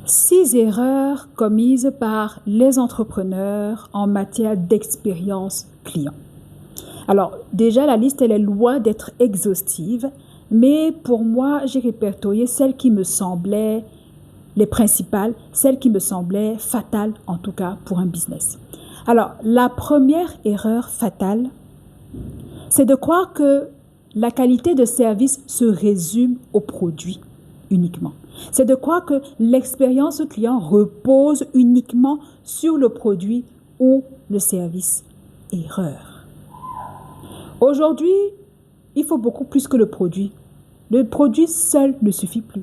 6 erreurs commises par les entrepreneurs en matière d'expérience client. Alors, déjà, la liste, elle est loin d'être exhaustive, mais pour moi, j'ai répertorié celles qui me semblaient les principales, celles qui me semblaient fatales, en tout cas, pour un business. Alors, la première erreur fatale, c'est de croire que la qualité de service se résume au produit uniquement. C'est de croire que l'expérience client repose uniquement sur le produit ou le service. Erreur. Aujourd'hui, il faut beaucoup plus que le produit. Le produit seul ne suffit plus.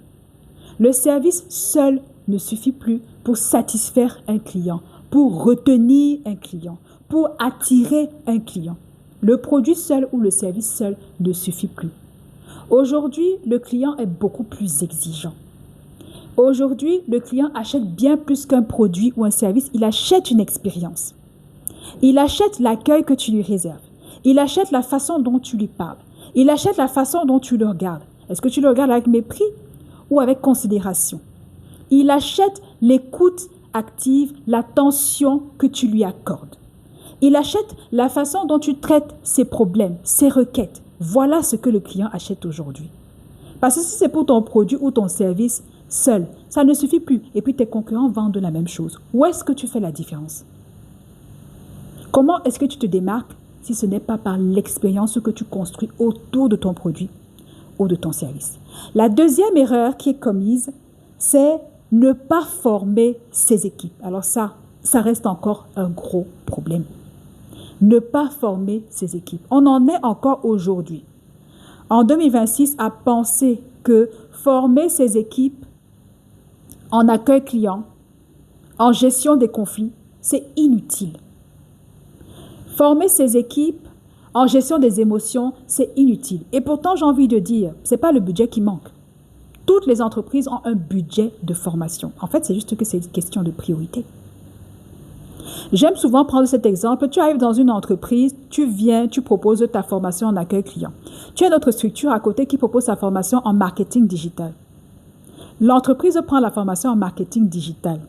Le service seul ne suffit plus pour satisfaire un client, pour retenir un client, pour attirer un client. Le produit seul ou le service seul ne suffit plus. Aujourd'hui, le client est beaucoup plus exigeant. Aujourd'hui, le client achète bien plus qu'un produit ou un service, il achète une expérience. Il achète l'accueil que tu lui réserves. Il achète la façon dont tu lui parles. Il achète la façon dont tu le regardes. Est-ce que tu le regardes avec mépris ou avec considération? Il achète l'écoute active, l'attention que tu lui accordes. Il achète la façon dont tu traites ses problèmes, ses requêtes. Voilà ce que le client achète aujourd'hui. Parce que si c'est pour ton produit ou ton service seul, ça ne suffit plus. Et puis tes concurrents vendent la même chose. Où est-ce que tu fais la différence? Comment est-ce que tu te démarques si ce n'est pas par l'expérience que tu construis autour de ton produit ou de ton service? La deuxième erreur qui est commise, c'est ne pas former ses équipes. Alors ça reste encore un gros problème. Ne pas former ses équipes. On en est encore aujourd'hui, en 2026, à penser que former ses équipes en accueil client, en gestion des conflits, c'est inutile. Former ses équipes en gestion des émotions, c'est inutile. Et pourtant, j'ai envie de dire, ce n'est pas le budget qui manque. Toutes les entreprises ont un budget de formation. En fait, c'est juste que c'est une question de priorité. J'aime souvent prendre cet exemple. Tu arrives dans une entreprise, tu viens, tu proposes ta formation en accueil client. Tu as une autre structure à côté qui propose sa formation en marketing digital. L'entreprise prend la formation en marketing digital.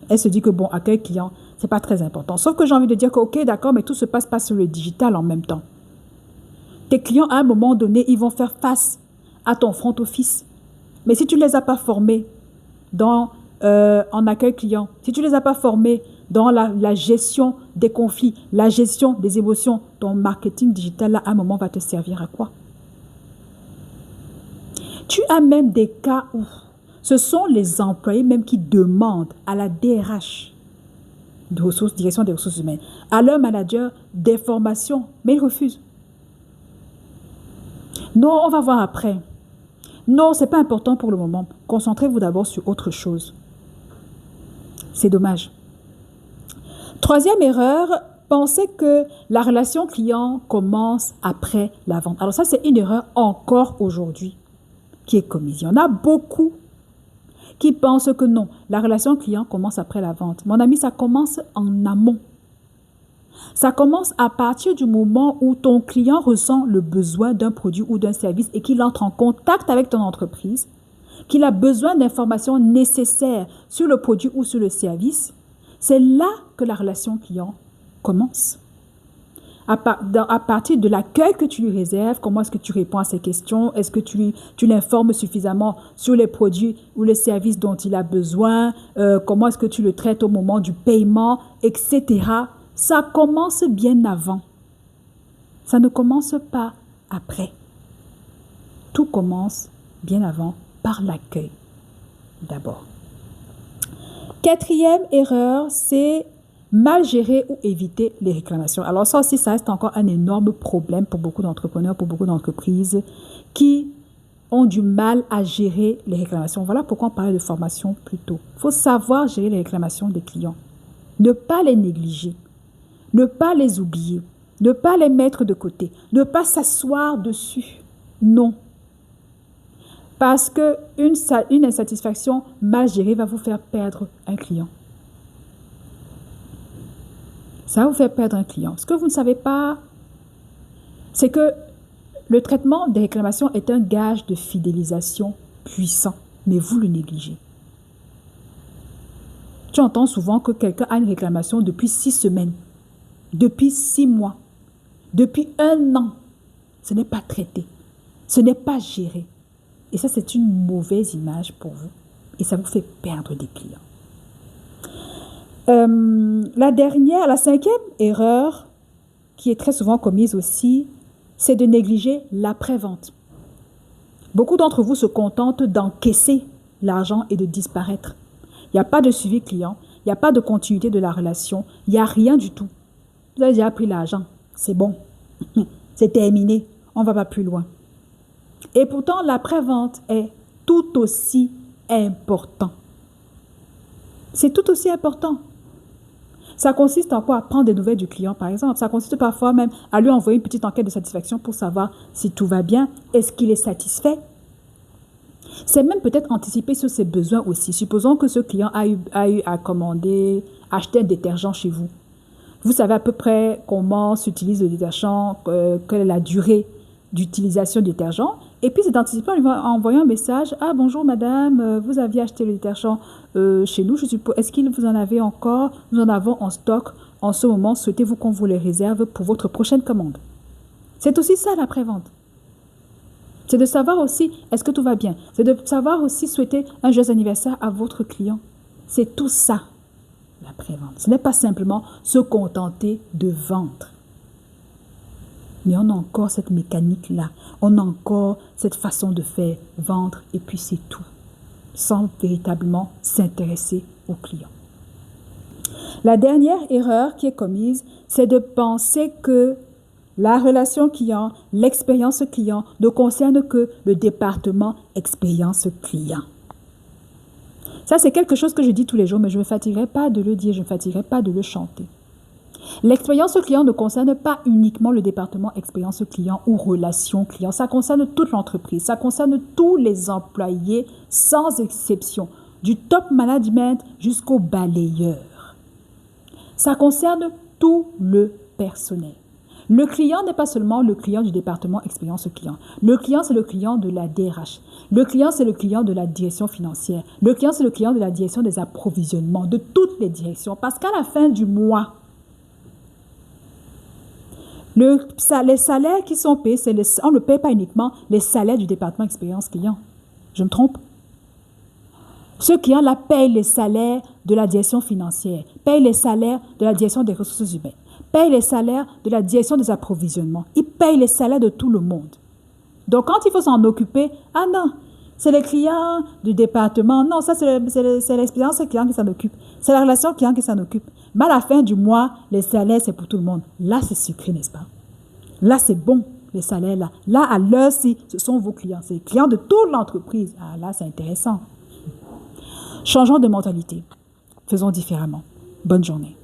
Elle se dit que bon, accueil client, ce n'est pas très important. Sauf que j'ai envie de dire que ok, d'accord, mais tout se passe pas sur le digital en même temps. Tes clients, à un moment donné, ils vont faire face à ton front office. Mais si tu ne les as pas formés en accueil client, si tu ne les as pas formés dans la gestion des conflits, la gestion des émotions, ton marketing digital, là, à un moment, va te servir à quoi? Tu as même des cas où ce sont les employés même qui demandent à la DRH, direction des ressources humaines, à leur manager des formations, mais ils refusent. Non, on va voir après. Non, ce n'est pas important pour le moment. Concentrez-vous d'abord sur autre chose. C'est dommage. Troisième erreur, pensez que la relation client commence après la vente. Alors ça, c'est une erreur encore aujourd'hui qui est commise. Il y en a beaucoup qui pensent que non, la relation client commence après la vente. Mon ami, ça commence en amont. Ça commence à partir du moment où ton client ressent le besoin d'un produit ou d'un service et qu'il entre en contact avec ton entreprise, qu'il a besoin d'informations nécessaires sur le produit ou sur le service. C'est là que la relation client commence. À partir de l'accueil que tu lui réserves, comment est-ce que tu réponds à ses questions, est-ce que tu l'informes suffisamment sur les produits ou les services dont il a besoin, comment est-ce que tu le traites au moment du paiement, etc. Ça commence bien avant. Ça ne commence pas après. Tout commence bien avant par l'accueil d'abord. Quatrième erreur, c'est mal gérer ou éviter les réclamations. Alors ça aussi, ça reste encore un énorme problème pour beaucoup d'entrepreneurs, pour beaucoup d'entreprises qui ont du mal à gérer les réclamations. Voilà pourquoi on parlait de formation plus tôt. Il faut savoir gérer les réclamations des clients. Ne pas les négliger. Ne pas les oublier. Ne pas les mettre de côté. Ne pas s'asseoir dessus. Non. Parce qu'une insatisfaction mal gérée va vous faire perdre un client. Ça va vous faire perdre un client. Ce que vous ne savez pas, c'est que le traitement des réclamations est un gage de fidélisation puissant, mais vous le négligez. Tu entends souvent que quelqu'un a une réclamation depuis 6 semaines, depuis 6 mois, depuis 1 an. Ce n'est pas traité, ce n'est pas géré. Et ça, c'est une mauvaise image pour vous. Et ça vous fait perdre des clients. La 5e erreur, qui est très souvent commise aussi, c'est de négliger l'après-vente. Beaucoup d'entre vous se contentent d'encaisser l'argent et de disparaître. Il n'y a pas de suivi client, il n'y a pas de continuité de la relation, il n'y a rien du tout. Vous avez déjà pris l'argent, c'est bon, c'est terminé, on ne va pas plus loin. Et pourtant, l'après-vente est tout aussi important. C'est tout aussi important. Ça consiste en quoi? À prendre des nouvelles du client, par exemple. Ça consiste parfois même à lui envoyer une petite enquête de satisfaction pour savoir si tout va bien. Est-ce qu'il est satisfait? C'est même peut-être anticiper sur ses besoins aussi. Supposons que ce client a eu à commander, acheter un détergent chez vous. Vous savez à peu près comment s'utilise le détergent, quelle est la durée d'utilisation du détergent. Et puis, c'est d'anticiper en envoyant un message. « Ah, bonjour madame, vous aviez acheté le détergent chez nous, je suppose. Est-ce qu'il vous en avez encore? Nous en avons en stock. En ce moment, souhaitez-vous qu'on vous les réserve pour votre prochaine commande? » C'est aussi ça, la prévente. C'est de savoir aussi, est-ce que tout va bien? C'est de savoir aussi souhaiter un joyeux anniversaire à votre client. C'est tout ça, la prévente. Ce n'est pas simplement se contenter de vendre. Mais on a encore cette mécanique-là. On a encore cette façon de faire, vendre, et puis c'est tout. Sans véritablement s'intéresser au client. La dernière erreur qui est commise, c'est de penser que la relation client, l'expérience client ne concerne que le département expérience client. Ça, c'est quelque chose que je dis tous les jours, mais je ne me fatiguerai pas de le dire, je ne me fatiguerai pas de le chanter. L'expérience client ne concerne pas uniquement le département expérience client ou relation client. Ça concerne toute l'entreprise, ça concerne tous les employés sans exception, du top management jusqu'au balayeur. Ça concerne tout le personnel. Le client n'est pas seulement le client du département expérience client. Le client, c'est le client de la DRH. Le client, c'est le client de la direction financière. Le client, c'est le client de la direction des approvisionnements, de toutes les directions. Parce qu'à la fin du mois, les salaires qui sont payés, on ne paye pas uniquement les salaires du département expérience client. Je me trompe? Ce client-là paye les salaires de la direction financière, paye les salaires de la direction des ressources humaines, paye les salaires de la direction des approvisionnements. Il paye les salaires de tout le monde. Donc, quand il faut s'en occuper, ah non, c'est les clients du département. Non, ça, c'est l'expérience client qui s'en occupe. C'est la relation client qui s'en occupe. Mais à la fin du mois, les salaires, c'est pour tout le monde. Là, c'est sucré, n'est-ce pas? Là, c'est bon, les salaires, là. Là, à l'heure-ci, ce sont vos clients. C'est les clients de toute l'entreprise. Ah, là, c'est intéressant. Changeons de mentalité. Faisons différemment. Bonne journée.